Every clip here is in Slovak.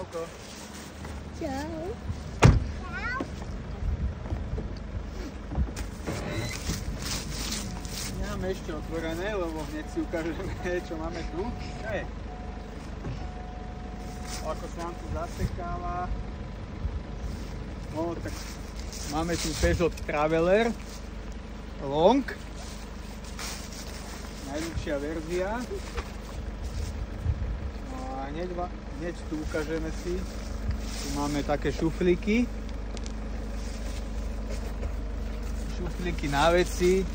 Čauko. Čau. Nemáme ešte otvorené, lebo hneď si ukážeme, čo máme tu. Hej. Ako sa nám tu zasekáva. No, tak máme tu Peugeot Traveler Long. Najľudšia verzia. No a hneď tu ukážeme si. Tu máme také šuflíky. Šuflíky na veci.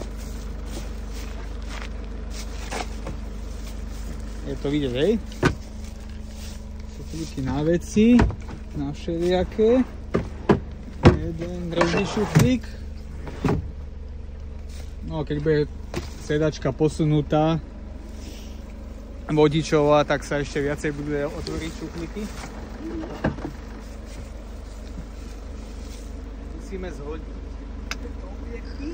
Je to vidieť, hej? Šuflíky na veci. Na všelijaké. Jeden drobný šuflík. No keď bude sedačka posunutá vodičová, tak sa ešte viacej bude otvoriť šuflíky. Musíme zhodiť tieto objekty.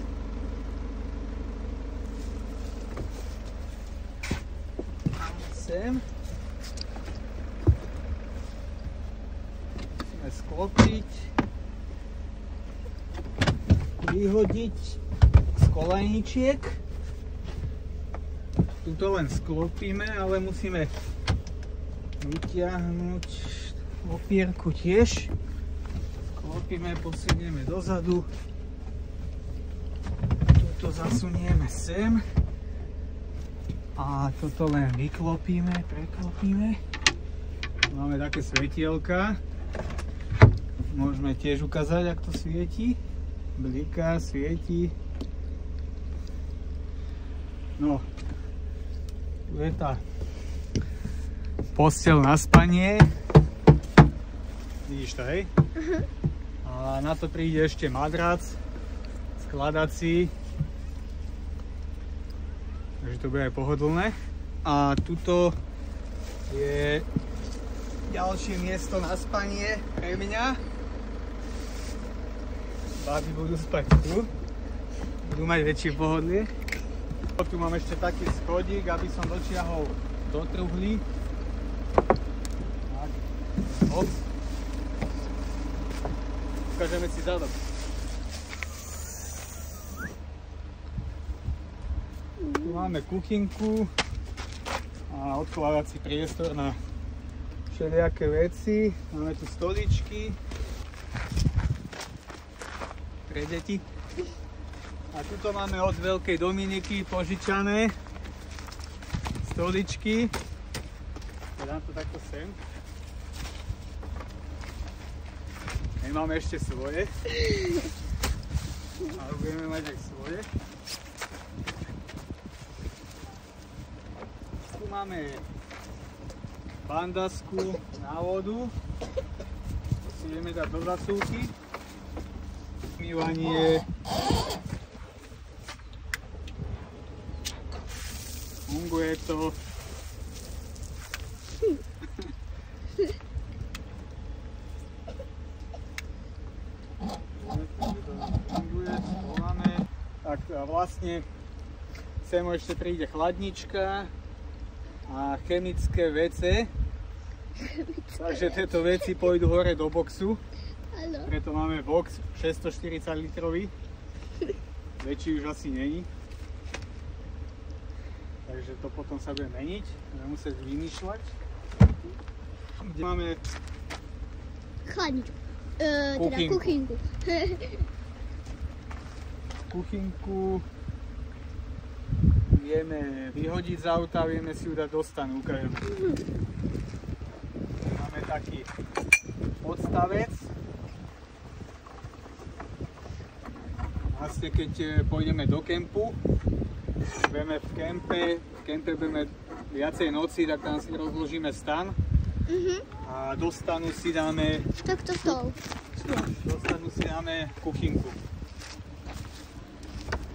Sem. Musíme sklopiť, vyhodiť z kolejničiek. Tuto len sklopíme, ale musíme vytiahnuť opierku tiež. Sklopíme, posunieme dozadu. Tuto zasunieme sem. A toto len vyklopíme, preklopíme. Máme také svetielka. Môžeme tiež ukázať, ako to svieti. Bliká, svieti. No, tu je tá posteľ na spanie. Vidíš to, hej? A na to príde ešte madrac, skladací. Takže to bude aj pohodlné. A tuto je ďalšie miesto na spanie pre mňa. Baby budú spať tu. Budú mať väčšie pohodlie. Tu mám ešte taký schodík, aby som dotiahol do truhly. Tak. Hop. Ukážeme si zadok. Tu máme kuchynku a odkladací priestor na všelijaké veci. Máme tu stoličky pre deti. A tuto máme od Veľkej Dominiky požičané stoličky. Dám to takto sem. Nemáme ešte svoje. Ale budeme mať aj svoje. Tu máme bandasku na vodu. To si ideme dať do zasúky. Umývanie. Funguje to. Tak a vlastne sem ešte príde chladnička a chemické vece. Takže tieto veci pôjdu hore do boxu. Preto máme box 640 litrový. Väčší už asi není. Takže to potom sa bude meniť, budeme musieť vymýšľať. Kde máme chladničku, teda kuchynku. Kuchynku vieme vyhodiť z auta, vieme si ju dať do stanu, ukážeme. Máme taký podstavec. Vlastne keď pôjdeme do kempu, budeme v kempe budeme viacej noci, tak tam si rozložíme stan a do stanu si dáme Takto stôl. Do stanu si dáme kuchynku.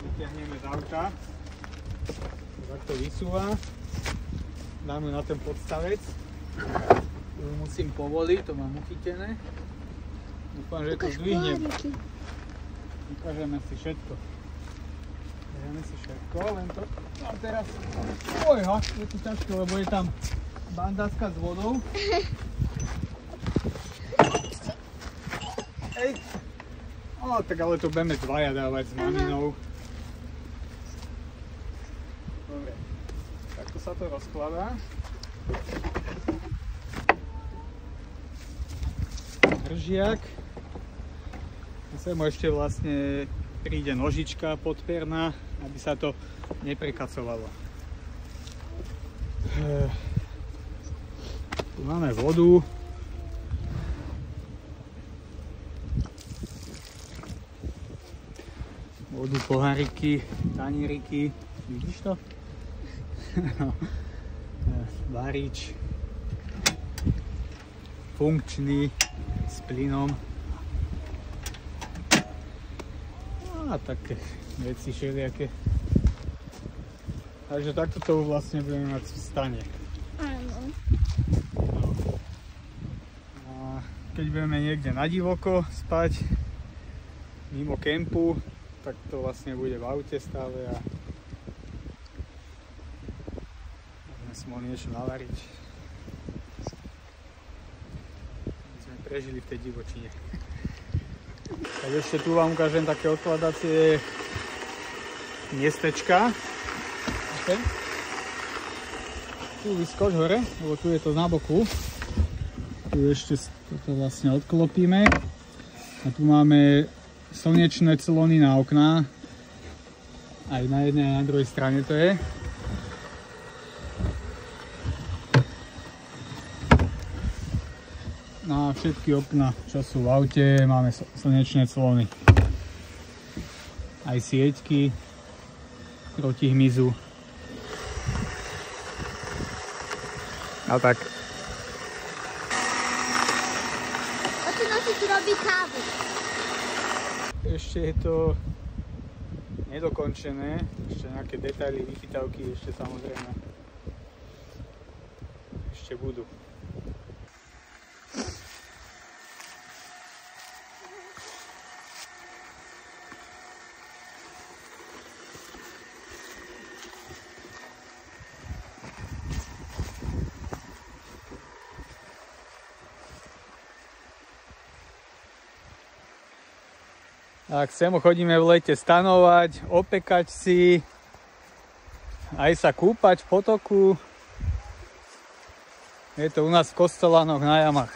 Vytiahneme z auta, tak to vysúva, dáme na ten podstavec, to musím povoliť, to mám uchytené, dúfam, že to zdvihnem. Ukážeme si všetko. Len to. A teraz, je to ťažké, lebo je tam bandáska s vodou. Ej. No, tak ale to budeme dvaja dávať s maminou. Dobre, takto sa to rozkladá. Držiak. Sem ešte vlastne príde nožička podperná, aby sa to neprekacovalo. Tu máme vodu. Vodu, poháriky, tanieriky. Vidíš to? Varič. Funkčný s plynom. A také veci všelijaké. Takže takto to vlastne budeme mať v stane. Áno. A keď budeme niekde na divoko spať, mimo kempu, tak to vlastne bude v aute stále a sme si mohli niečo navariť. Sme prežili v tej divočine. Tak ešte tu vám ukážem také odkladacie miestečka. Okay. Tu vyskoč hore, lebo tu je to na boku. Tu ešte toto vlastne odklopíme. A tu máme slnečné clony na okná. Aj na jednej a na druhej strane to je. Na všetky okná, čo sú v aute, máme slnečné clony. Aj sieťky proti hmyzu. A tak. Otino si tu robí kávu. Ešte je to nedokončené, ešte nejaké detaily, vychytávky ešte samozrejme ešte budú. Tak sem chodíme v lete stanovať, opekať si, aj sa kúpať v potoku. Je to u nás v Kostolanoch na Jamách.